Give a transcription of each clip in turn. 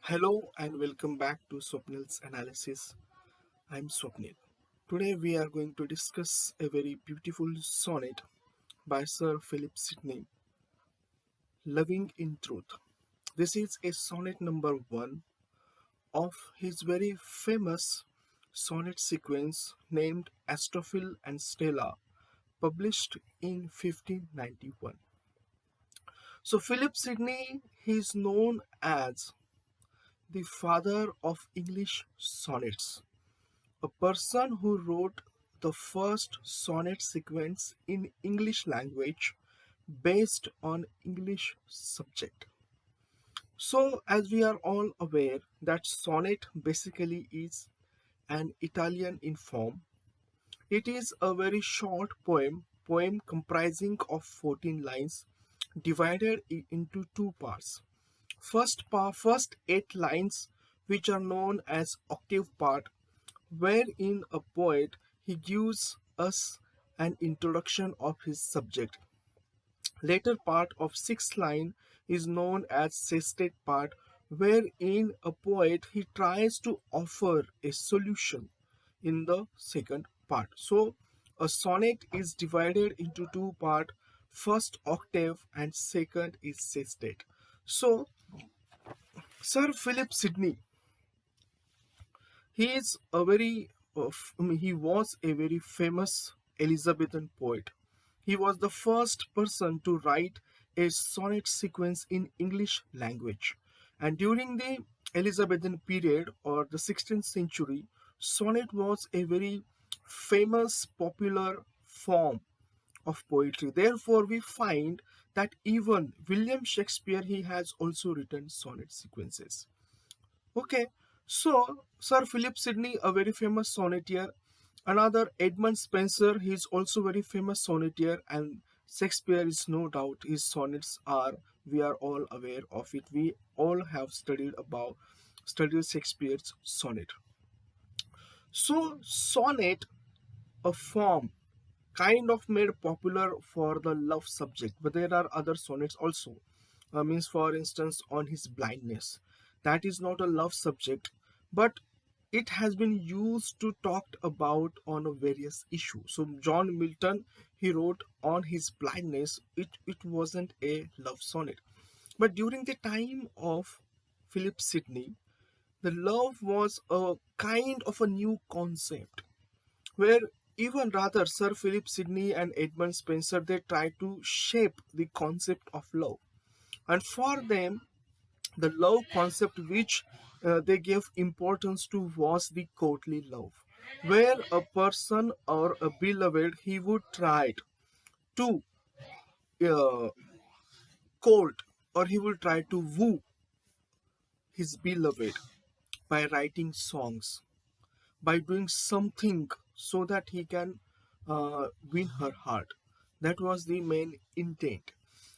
Hello and welcome back to Swapnil's Analysis. I'm Swapnil. Today we are going to discuss a very beautiful sonnet by Sir Philip Sidney, Loving in Truth. This is a sonnet number 1 of his very famous sonnet sequence named Astrophil and Stella, published in 1591. So Philip Sidney he is known as the father of English sonnets, a person who wrote the first sonnet sequence in English language based on English subject. So as we are all aware that sonnet basically is an Italian in form. It is a very short poem comprising of 14 lines divided into two parts. First 8 lines, which are known as octave part, wherein a poet he gives us an introduction of his subject. Later part of sixth line is known as sestet part, wherein a poet he tries to offer a solution in the second part. So a sonnet is divided into two part, first octave and second is sestet. So Sir Philip Sidney, he is a very he was a very famous Elizabethan poet. He was the first person to write a sonnet sequence in English language. And during the Elizabethan period or the 16th century, sonnet was a very famous popular form of poetry. Therefore, we find that even William Shakespeare he has also written sonnet sequences. Okay, so Sir Philip Sidney, a very famous sonneteer. Another Edmund Spenser, he is also very famous sonneteer, and Shakespeare is no doubt his sonnets are. We are all aware of it. We all have studied Shakespeare's sonnet. So sonnet, a form kind of made popular for the love subject, but there are other sonnets also. Means for instance on his blindness, that is not a love subject, but it has been used to talked about on a various issue. So John Milton he wrote on his blindness. It wasn't a love sonnet, but during the time of Philip Sidney, the love was a kind of a new concept, where even rather Sir Philip Sidney and Edmund Spenser they tried to shape the concept of love. And for them, the love concept which they gave importance to was the courtly love, where a person or a beloved he would try to uh, court or he will try to woo his beloved by writing songs, by doing something so that he can win her heart. That was the main intent.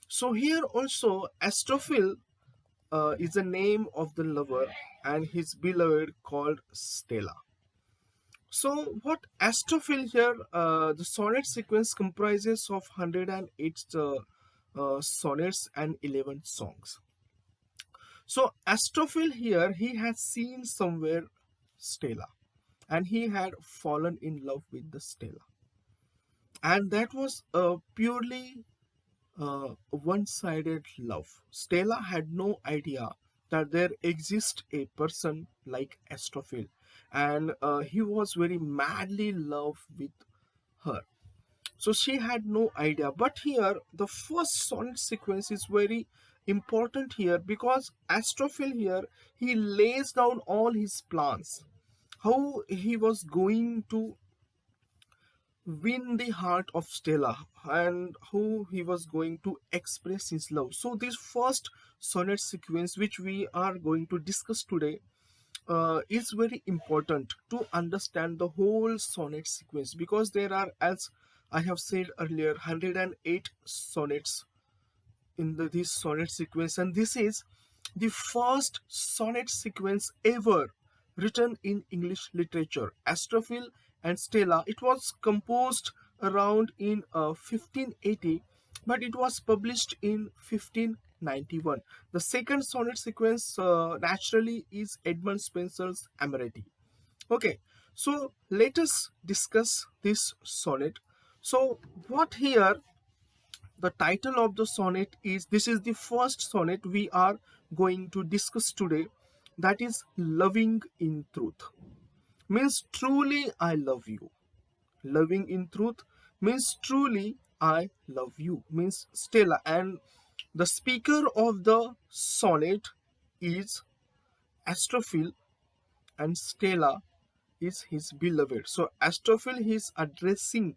So here also Astrophil is the name of the lover and his beloved called Stella. So what Astophil here, the sonnet sequence comprises of 108 sonnets and 11 songs. So Astophil here, he has seen somewhere Stella and he had fallen in love with the Stella. And that was a purely one-sided love. Stella had no idea that there exists a person like Astrophil, and he was very madly in love with her. So she had no idea. But here, the first sonnet sequence is very important here because Astrophil here he lays down all his plans, how he was going to win the heart of Stella and how he was going to express his love. So, this first sonnet sequence, which we are going to discuss today, is very important to understand the whole sonnet sequence because there are, as I have said earlier, 108 sonnets in this sonnet sequence, and this is the first sonnet sequence ever written in English literature. Astrophil and Stella. It was composed around in 1580, but it was published in 1591. 1891. The second sonnet sequence naturally is Edmund Spenser's Amorety. Okay, so let us discuss this sonnet. So, what here the title of the sonnet is, this is the first sonnet we are going to discuss today, that is Loving in Truth. Means truly I love you. Loving in truth means truly I love you, means Stella. And the speaker of the sonnet is Astrophil, and Stella is his beloved. So Astophil is addressing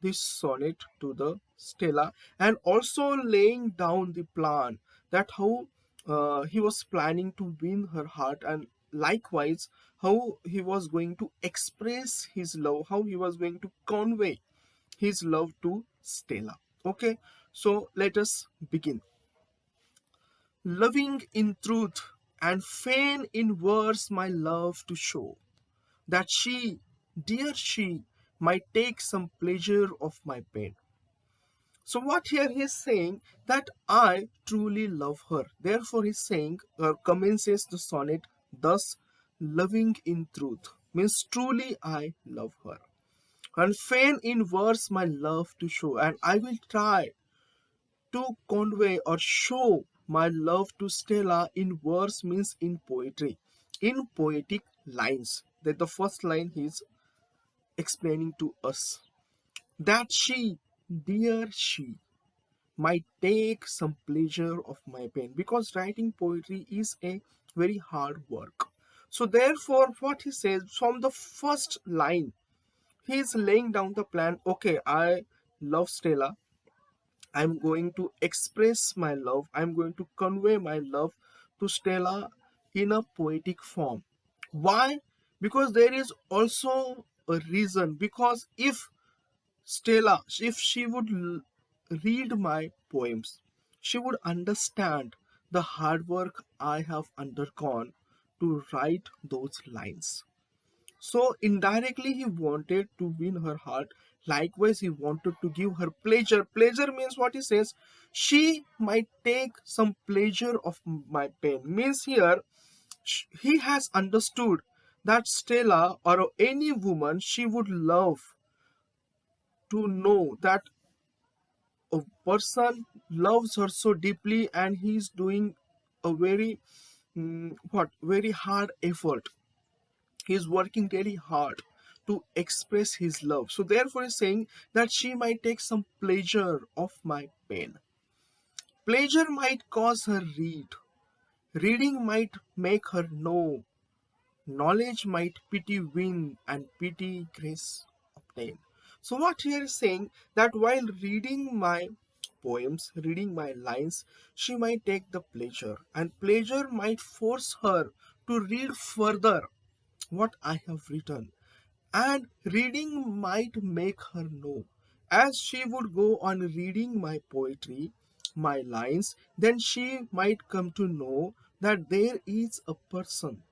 this sonnet to the Stella, and also laying down the plan that how he was planning to win her heart, and likewise how he was going to express his love, how he was going to convey his love to Stella. Okay, so let us begin. Loving in truth and fain in words my love to show, that she, dear she, might take some pleasure of my pain. So what here he is saying, that I truly love her. Therefore he's saying, or commences the sonnet thus: loving in truth means truly I love her, and fain in verse my love to show, and I will try to convey or show my love to Stella in verse means in poetry, in poetic lines. That the first line he is explaining to us, that she, dear she, might take some pleasure of my pain, because writing poetry is a very hard work. So therefore what he says from the first line, he is laying down the plan. Okay, I love Stella, I'm going to express my love, I'm going to convey my love to Stella in a poetic form. Why? Because there is also a reason. Because if Stella, if she would read my poems, she would understand the hard work I have undergone to write those lines. So indirectly, he wanted to win her heart. Likewise, he wanted to give her pleasure. Pleasure means what he says, she might take some pleasure of my pain. Means here, he has understood that Stella or any woman, she would love to know that a person loves her so deeply, and he's doing a very very hard effort. He's working really hard to express his love. So therefore he's saying that she might take some pleasure of my pain. Pleasure might cause her read, reading might make her know, knowledge might pity win, and pity grace obtain. So what here is saying, that while reading my poems, reading my lines, she might take the pleasure, and pleasure might force her to read further what I have written, and reading might make her know. As she would go on reading my poetry, my lines, then she might come to know that there is a person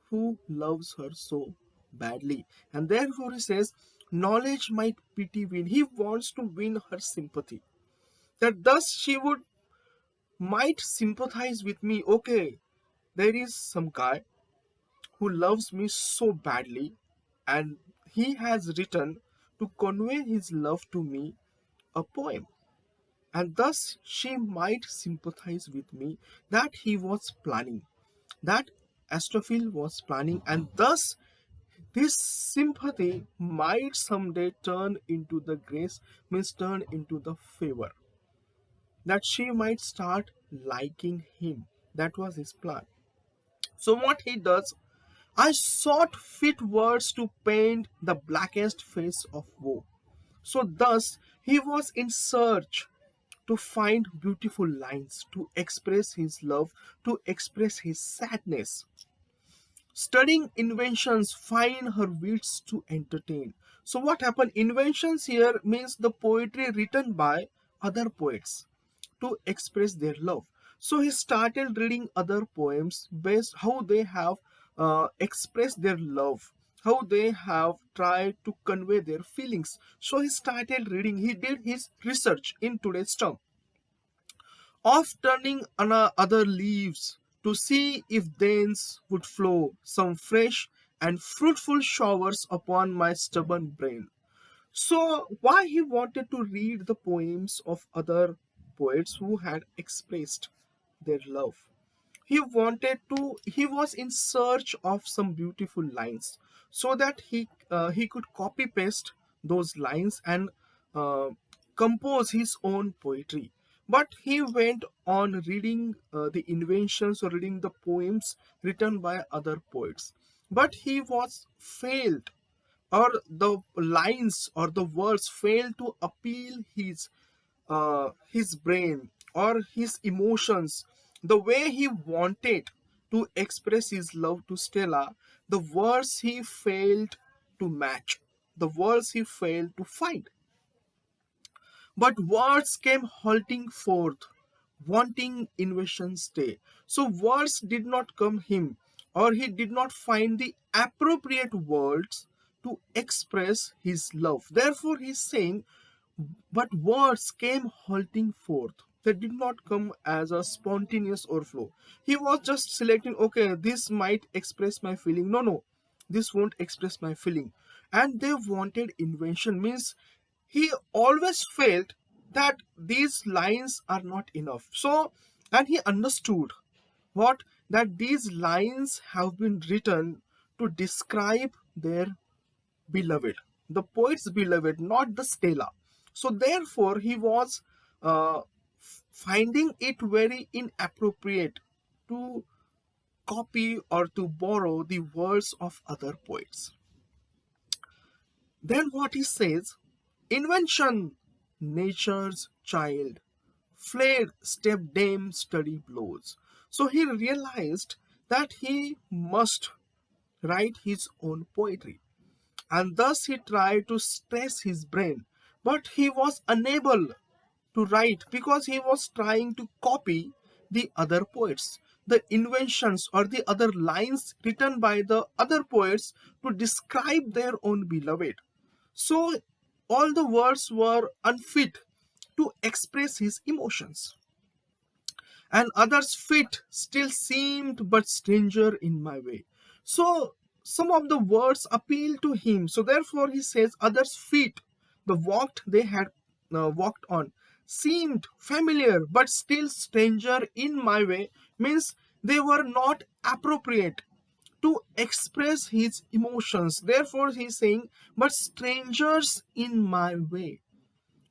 who loves her so badly. And therefore he says, knowledge might pity win. He wants to win her sympathy. That thus she would might sympathize with me. Okay, there is some guy who loves me so badly, and he has written to convey his love to me a poem, and thus she might sympathize with me, that he was planning, that Astrophil was planning, and thus this sympathy might someday turn into the grace, means turn into the favor, that she might start liking him. That was his plan. So what he does, I sought fit words to paint the blackest face of woe. So thus he was in search to find beautiful lines to express his love, to express his sadness. Studying inventions, find her wits to entertain. So what happened? Inventions here means the poetry written by other poets to express their love. So he started reading other poems based how they have expressed their love, how they have tried to convey their feelings. So he started reading. He did his research in today's term. of turning on other leaves to see if thence would flow some fresh and fruitful showers upon my stubborn brain. So, why he wanted to read the poems of other poets who had expressed their love? He was in search of some beautiful lines so that he could copy paste those lines and uh, compose his own poetry. But he went on reading the inventions or reading the poems written by other poets, but he was failed, or the lines or the words fail to appeal his brain or his emotions the way he wanted to express his love to Stella. The words he failed to match, the words he failed to find. But words came halting forth, wanting invasion stay. So words did not come him, or he did not find the appropriate words to express his love. Therefore, he's saying, but words came halting forth. They did not come as a spontaneous overflow. He was just selecting, okay, this might express my feeling. No, no, this won't express my feeling. And they wanted invention, means he always felt that these lines are not enough. So, and he understood what, that these lines have been written to describe their beloved, the poet's beloved, not the Stella. So therefore, he was uh, finding it very inappropriate to copy or to borrow the words of other poets. Then what he says, invention, nature's child, flared stepdame study blows. So he realized that he must write his own poetry, and thus he tried to stress his brain, but he was unable to write because he was trying to copy the other poets, the inventions or the other lines written by the other poets to describe their own beloved. So all the words were unfit to express his emotions, and others' feet still seemed but stranger in my way. So some of the words appeal to him. So therefore he says, others' feet, the walked they had walked on, seemed familiar but still stranger in my way, means they were not appropriate to express his emotions. Therefore he's saying, but strangers in my way.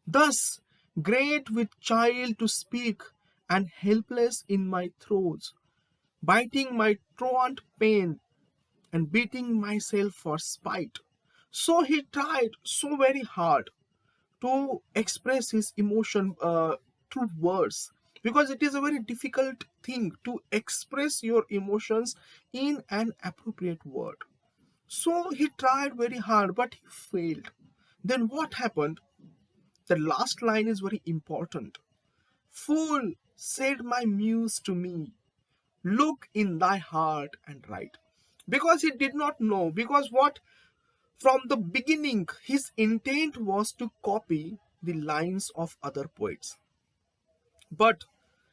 Thus, great with child to speak, and helpless in my throes, biting my truant pain, and beating myself for spite. So he tried so very hard to express his emotion through words, because it is a very difficult thing to express your emotions in an appropriate word. So he tried very hard, but he failed. Then what happened? The last line is very important. Fool, said my muse to me, look in thy heart and write. Because he did not know, because what, from the beginning, his intent was to copy the lines of other poets. But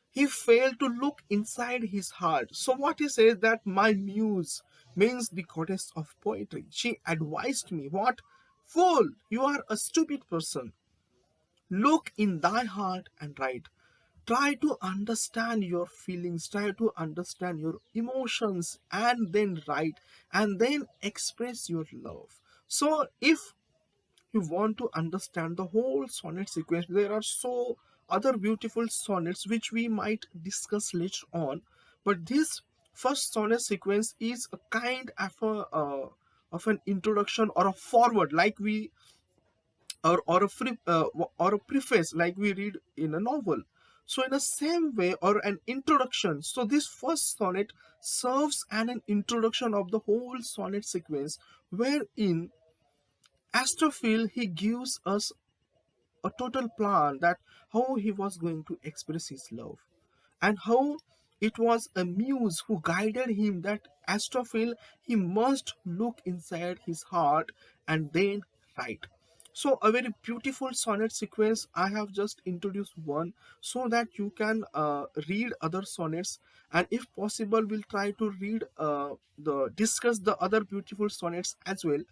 he failed to look inside his heart. So what he says, that my muse means the goddess of poetry. She advised me, what? Fool, you are a stupid person. Look in thy heart and write. Try to understand your feelings, try to understand your emotions, and then write, and then express your love. So, if you want to understand the whole sonnet sequence, there are so other beautiful sonnets which we might discuss later on, but this first sonnet sequence is a kind of an introduction or a forward, like we or a preface like we read in a novel. So in the same way, or an introduction, so this first sonnet serves an introduction of the whole sonnet sequence, wherein Astrophil he gives us a total plan that how he was going to express his love, and how it was a muse who guided him, that Astrophil he must look inside his heart and then write. So a very beautiful sonnet sequence. I have just introduced one so that you can read other sonnets, and if possible, we'll try to read the discuss the other beautiful sonnets as well.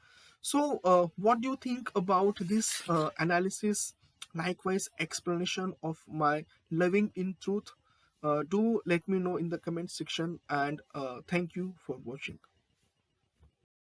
So, what do you think about this analysis? Likewise, explanation of my living in truth. Do let me know in the comment section, and thank you for watching.